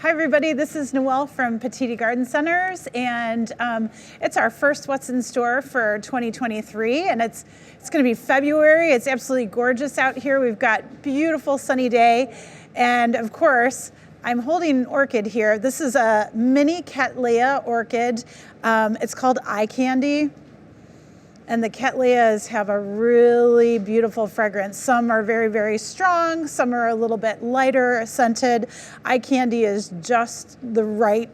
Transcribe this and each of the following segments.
Hi everybody, this is Noelle from Petitti Garden Centers, and it's our first What's in Store for 2023, and it's going to be February. It's absolutely gorgeous out here. We've got beautiful sunny day, and of course, I'm holding an orchid here. This is a mini Cattleya orchid. It's called Eye Candy. And the Cattleyas have a really beautiful fragrance. Some are very, very strong. Some are a little bit lighter scented. Eye Candy is just the right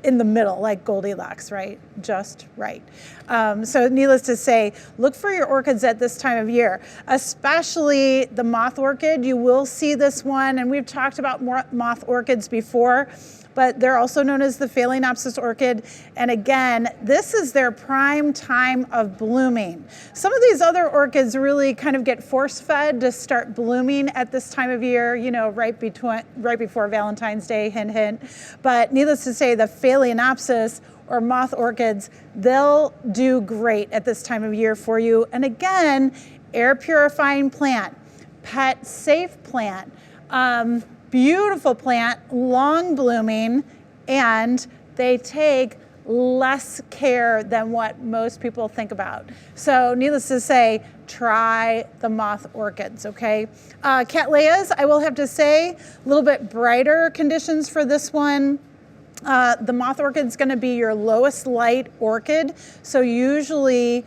in the middle, like Goldilocks, right? Just right. So needless to say, look for your orchids at this time of year, especially the moth orchid. You will see this one, and we've talked about moth orchids before, but they're also known as the Phalaenopsis orchid. And again, this is their prime time of blooming. Some of these other orchids really kind of get force-fed to start blooming at this time of year, you know, right before Valentine's Day, hint, hint. But needless to say, the Phalaenopsis or moth orchids, they'll do great at this time of year for you. And again, air purifying plant, pet safe plant, beautiful plant, long blooming, and they take less care than what most people think about. So needless to say, try the moth orchids, okay? Cattleyas, I will have to say, a little bit brighter conditions for this one. The moth orchid is going to be your lowest light orchid, so usually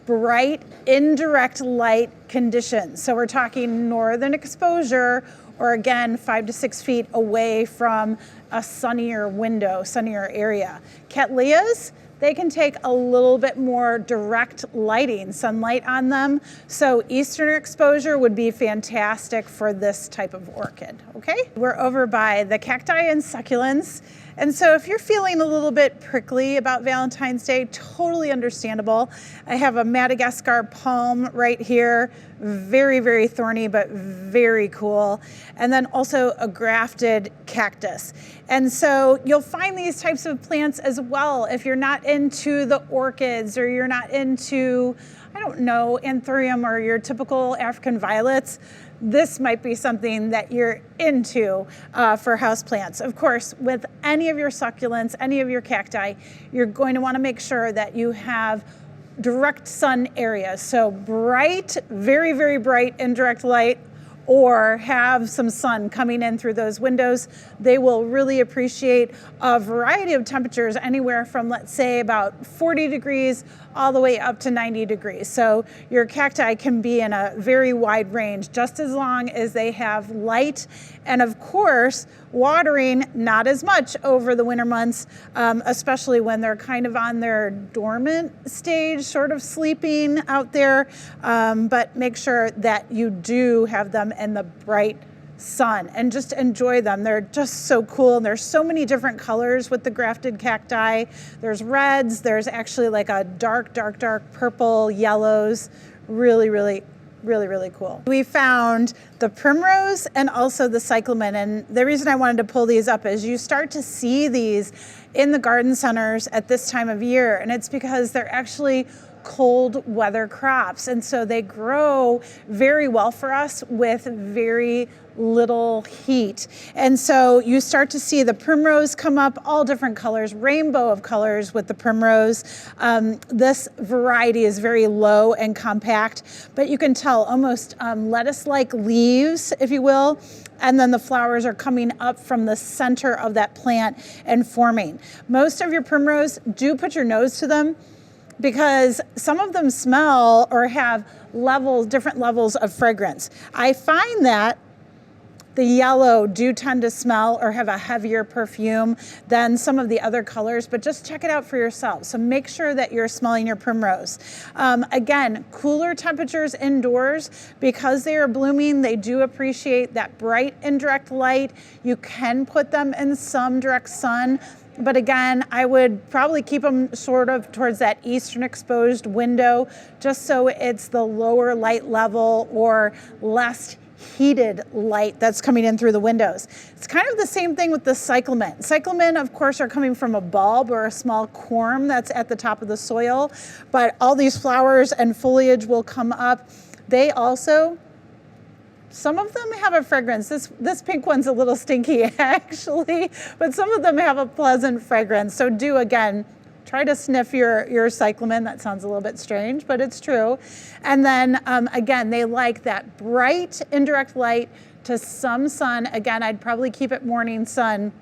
bright indirect light conditions. So we're talking northern exposure, or again, 5 to 6 feet away from a sunnier window, sunnier area. Cattleyas, they can take a little bit more direct lighting, sunlight on them. So eastern exposure would be fantastic for this type of orchid, okay? We're over by the cacti and succulents. And so if you're feeling a little bit prickly about Valentine's Day, totally understandable. I have a Madagascar palm right here, very, very thorny, but very cool. And then also a grafted cactus. And so you'll find these types of plants as well if you're not into the orchids or you're not into, I don't know, anthurium or your typical African violets. This might be something that you're into for houseplants. Of course, with any of your succulents, any of your cacti, you're going to want to make sure that you have direct sun areas. So bright, very, very bright indirect light, or have some sun coming in through those windows. They will really appreciate a variety of temperatures, anywhere from, let's say, about 40 degrees all the way up to 90 degrees. So your cacti can be in a very wide range, just as long as they have light. And of course, watering not as much over the winter months, especially when they're kind of on their dormant stage, sort of sleeping out there. But make sure that you do have them in the bright sun and just enjoy them. They're just so cool. And there's so many different colors with the grafted cacti. There's reds, there's actually like a dark purple, yellows, really cool. We found the primrose and also the cyclamen, and the reason I wanted to pull these up is you start to see these in the garden centers at this time of year, and it's because they're actually cold weather crops, and so they grow very well for us with very little heat. And so you start to see the primrose come up, all different colors, rainbow of colors with the primrose. This variety is very low and compact, but you can tell almost lettuce-like leaves, if you will, and then the flowers are coming up from the center of that plant and forming. Most of your primrose, do put your nose to them, because some of them smell or have different levels of fragrance. I find that the yellow do tend to smell or have a heavier perfume than some of the other colors, but just check it out for yourself. So make sure that you're smelling your primrose. Again, cooler temperatures indoors, because they are blooming, they do appreciate that bright indirect light. You can put them in some direct sun, but again, I would probably keep them sort of towards that eastern exposed window, just so it's the lower light level or less heated light that's coming in through the windows. It's kind of the same thing with the cyclamen. Cyclamen, of course, are coming from a bulb or a small corm that's at the top of the soil, but all these flowers and foliage will come up. They also Some of them have a fragrance. This pink one's a little stinky actually, but some of them have a pleasant fragrance. So do, again, try to sniff your cyclamen. That sounds a little bit strange, but it's true. And then again, they like that bright indirect light to some sun. Again, I'd probably keep it morning sun.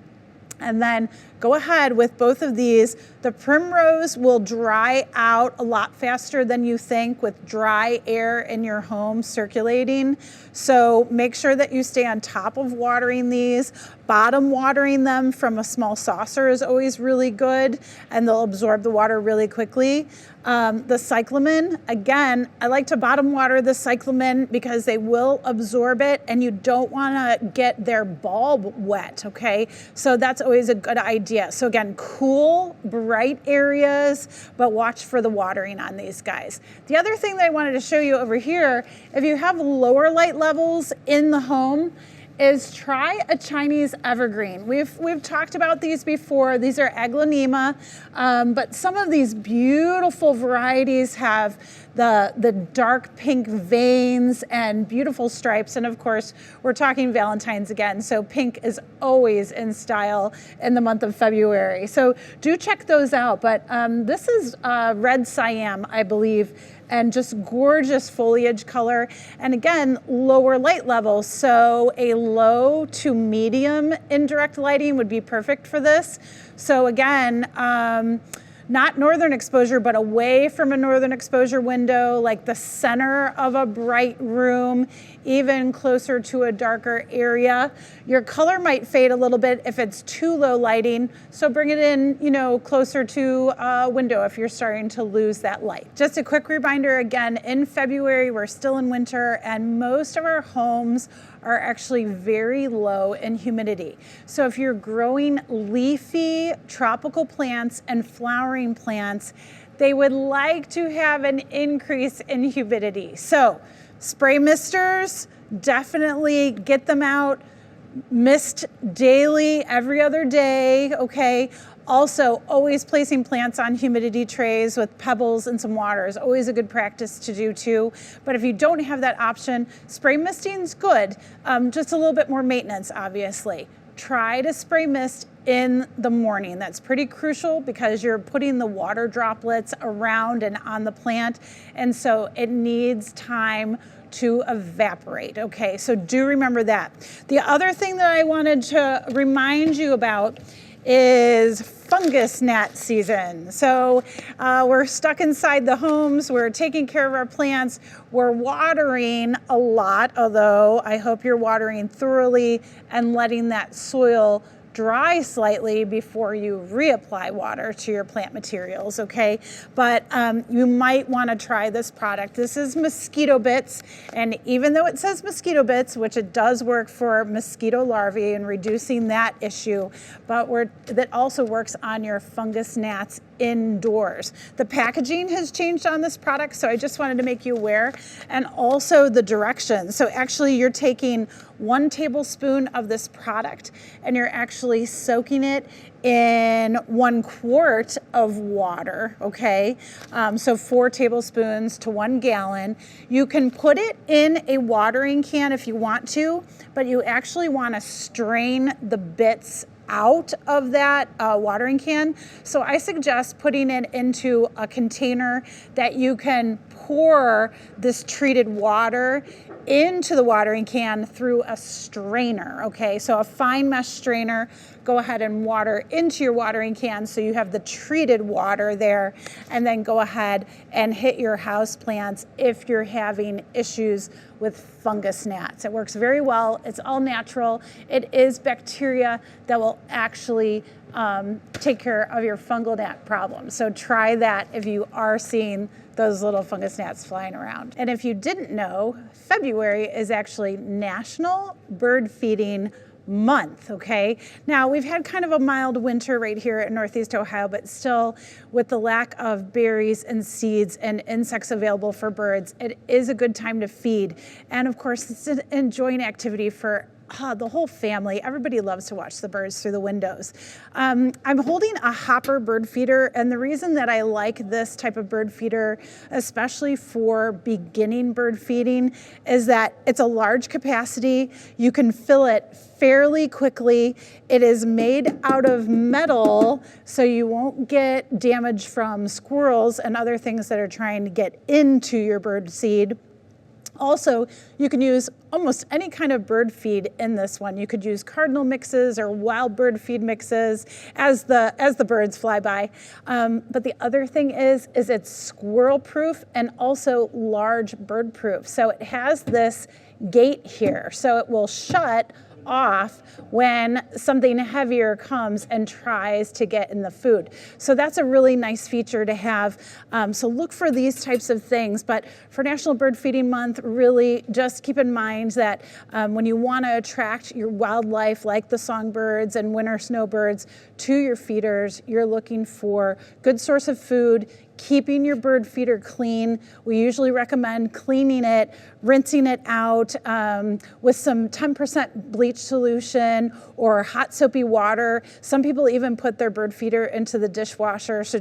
And then go ahead with both of these. The primrose will dry out a lot faster than you think with dry air in your home circulating. So make sure that you stay on top of watering these. Bottom watering them from a small saucer is always really good, and they'll absorb the water really quickly. The cyclamen, again, I like to bottom water the cyclamen because they will absorb it, and you don't want to get their bulb wet, okay? So that's always a good idea. So again, cool, bright areas, but watch for the watering on these guys. The other thing that I wanted to show you over here, if you have lower light levels in the home, is try a Chinese evergreen. We've talked about these before. These are aglaonema, but some of these beautiful varieties have the dark pink veins and beautiful stripes. And of course, we're talking Valentine's again, so pink is always in style in the month of February. So do check those out. But this is red SIAM, I believe, and just gorgeous foliage color. And again, lower light levels. So a low to medium indirect lighting would be perfect for this. So again, not northern exposure, but away from a northern exposure window, like the center of a bright room, even closer to a darker area. Your color might fade a little bit if it's too low lighting, so bring it in, you know, closer to a window if you're starting to lose that light. Just a quick reminder, again, in February, we're still in winter, and most of our homes are actually very low in humidity. So if you're growing leafy tropical plants and flowering plants, they would like to have an increase in humidity. So spray misters, definitely get them out. Mist daily, every other day, okay? Also, always placing plants on humidity trays with pebbles and some water is always a good practice to do too. But if you don't have that option, spray misting's good, just a little bit more maintenance, obviously. Try to spray mist in the morning. That's pretty crucial because you're putting the water droplets around and on the plant, and so it needs time to evaporate, okay? So do remember that. The other thing that I wanted to remind you about is fungus gnat season. So we're stuck inside the homes, we're taking care of our plants, we're watering a lot, although I hope you're watering thoroughly and letting that soil dry slightly before you reapply water to your plant materials, okay? But you might want to try this product. This is mosquito bits, and even though it says mosquito bits, which it does work for mosquito larvae and reducing that issue, but that also works on your fungus gnats indoors. The packaging has changed on this product, so I just wanted to make you aware, and also the directions. So actually you're taking 1 tablespoon of this product and you're actually soaking it in 1 quart of water, okay? So 4 tablespoons to 1 gallon. You can put it in a watering can if you want to, but you actually want to strain the bits out of that watering can. So I suggest putting it into a container that you can pour this treated water into the watering can through a strainer, okay? So a fine mesh strainer, go ahead and water into your watering can so you have the treated water there, and then go ahead and hit your house plants if you're having issues with fungus gnats. It works very well. It's all natural. It is bacteria that will actually take care of your fungal gnat problem. So try that if you are seeing those little fungus gnats flying around. And if you didn't know, February is actually National Bird Feeding Month, okay? Now, we've had kind of a mild winter right here in Northeast Ohio, but still, with the lack of berries and seeds and insects available for birds, it is a good time to feed. And of course, it's an enjoying activity for the whole family, everybody loves to watch the birds through the windows. I'm holding a hopper bird feeder, and the reason that I like this type of bird feeder, especially for beginning bird feeding, is that it's a large capacity. You can fill it fairly quickly. It is made out of metal, so you won't get damage from squirrels and other things that are trying to get into your bird seed. Also, you can use almost any kind of bird feed in this one. You could use cardinal mixes or wild bird feed mixes as the birds fly by. But the other thing is it's squirrel proof and also large bird proof. So it has this gate here, so it will shut off when something heavier comes and tries to get in the food. So that's a really nice feature to have. So look for these types of things. But for National Bird Feeding Month, really just keep in mind that when you want to attract your wildlife like the songbirds and winter snowbirds to your feeders, you're looking for good source of food, keeping your bird feeder clean. We usually recommend cleaning it, rinsing it out with some 10% bleach solution or hot soapy water. Some people even put their bird feeder into the dishwasher, so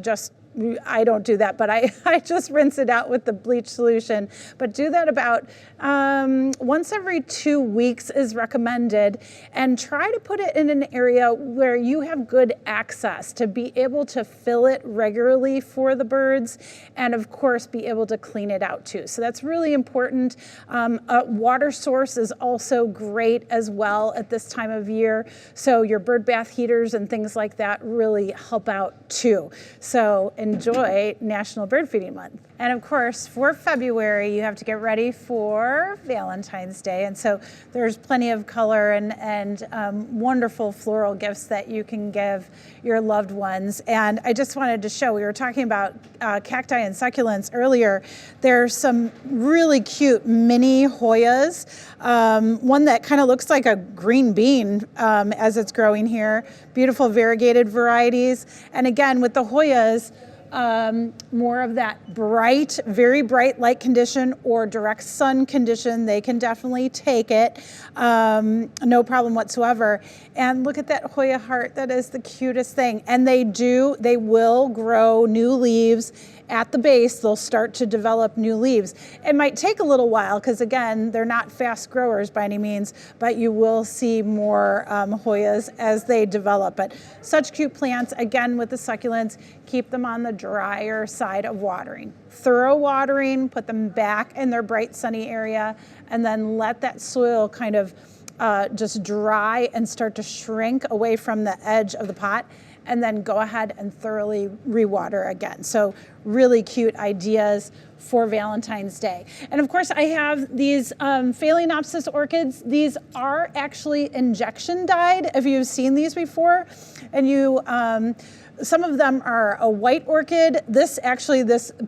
I don't do that, but I just rinse it out with the bleach solution. But do that about once every 2 weeks is recommended, and try to put it in an area where you have good access to be able to fill it regularly for the birds, and of course be able to clean it out too. So that's really important. A water source is also great as well at this time of year. So your bird bath heaters and things like that really help out too. So enjoy National Bird Feeding Month. And of course, for February, you have to get ready for Valentine's Day. And so there's plenty of color and wonderful floral gifts that you can give your loved ones. And I just wanted to show, we were talking about cacti and succulents earlier. There's some really cute mini HOYAs. One that kind of looks like a green bean as it's growing here. Beautiful variegated varieties. And again, with the HOYAs, more of that bright, very bright light condition or direct sun condition, they can definitely take it. No problem whatsoever. And look at that Hoya heart. That is the cutest thing. And they will grow new leaves. At the base, they'll start to develop new leaves. It might take a little while because, again, they're not fast growers by any means, but you will see more Hoyas as they develop. But such cute plants. Again, with the succulents, keep them on the drier side of watering. Thorough watering, put them back in their bright sunny area, and then let that soil kind of just dry and start to shrink away from the edge of the pot, and then go ahead and thoroughly rewater again. So really cute ideas for Valentine's Day. And of course, I have these Phalaenopsis orchids. These are actually injection dyed, if you've seen these before. And some of them are a white orchid. This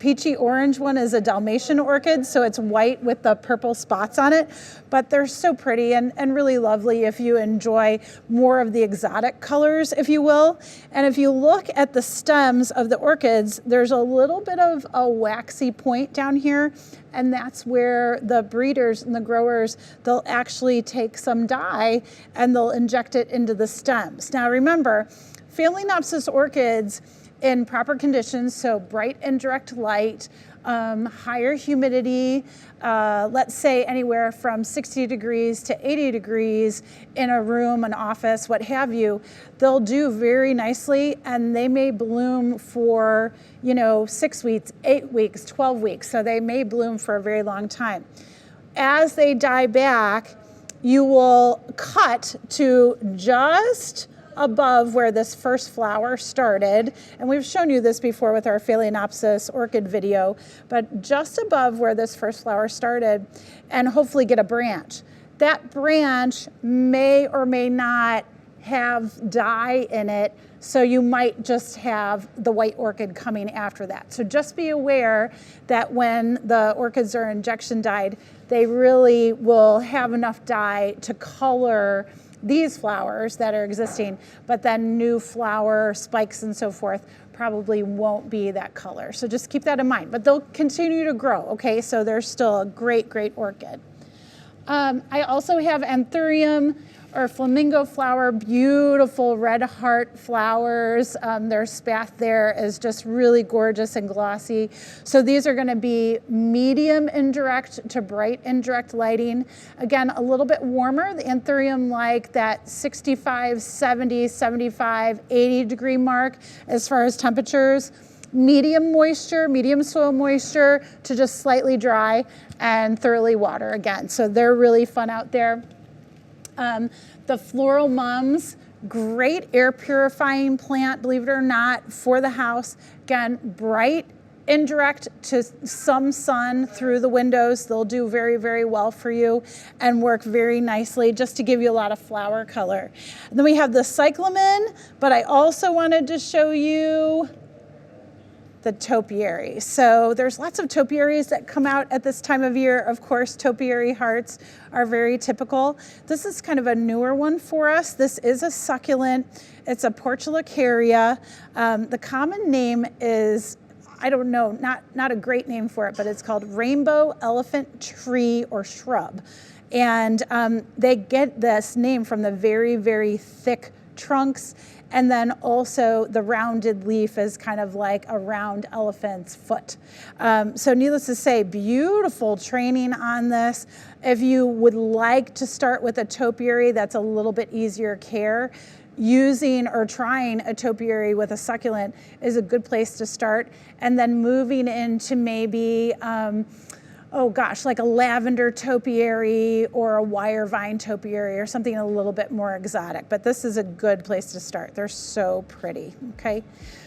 peachy orange one is a Dalmatian orchid, so it's white with the purple spots on it. But they're so pretty and really lovely if you enjoy more of the exotic colors, if you will. And if you look at the stems of the orchids, there's a little bit of a waxy point down here, and that's where the breeders and the growers, they'll actually take some dye and they'll inject it into the stems. Now remember, Phalaenopsis orchids in proper conditions, so bright and direct light, higher humidity, let's say anywhere from 60 degrees to 80 degrees in a room, an office, what have you, they'll do very nicely, and they may bloom for 6 weeks, 8 weeks, 12 weeks. So they may bloom for a very long time. As they die back, you will cut to just above where this first flower started, and we've shown you this before with our Phalaenopsis orchid video, but just above where this first flower started, and hopefully get a branch. That branch may or may not have dye in it, so you might just have the white orchid coming after that. So just be aware that when the orchids are injection dyed, they really will have enough dye to color these flowers that are existing, but then new flower spikes and so forth probably won't be that color. So just keep that in mind, but they'll continue to grow, okay? So they're still a great, great orchid. I also have anthurium or flamingo flower, beautiful red heart flowers. Their spathe there is just really gorgeous and glossy. So these are going to be medium indirect to bright indirect lighting. Again, a little bit warmer. The anthurium like that 65, 70, 75, 80 degree mark as far as temperatures. Medium moisture, medium soil moisture to just slightly dry and thoroughly water again. So they're really fun out there. The floral mums, great air purifying plant, believe it or not, for the house. Again, bright, indirect to some sun through the windows. They'll do very, very well for you and work very nicely just to give you a lot of flower color. And then we have the cyclamen, but I also wanted to show you the topiary. So there's lots of topiaries that come out at this time of year. Of course, topiary hearts are very typical. This is kind of a newer one for us. This is a succulent. It's a portulacaria. The common name is, I don't know, not a great name for it, but it's called rainbow elephant tree or shrub. And they get this name from the very, very thick trunks. And then also the rounded leaf is kind of like a round elephant's foot. So needless to say, beautiful training on this. If you would like to start with a topiary that's a little bit easier care, using or trying a topiary with a succulent is a good place to start. And then moving into maybe, oh gosh, like a lavender topiary or a wire vine topiary or something a little bit more exotic. But this is a good place to start. They're so pretty, okay?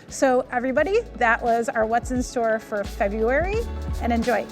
So everybody, that was our What's in Store for February, and enjoy.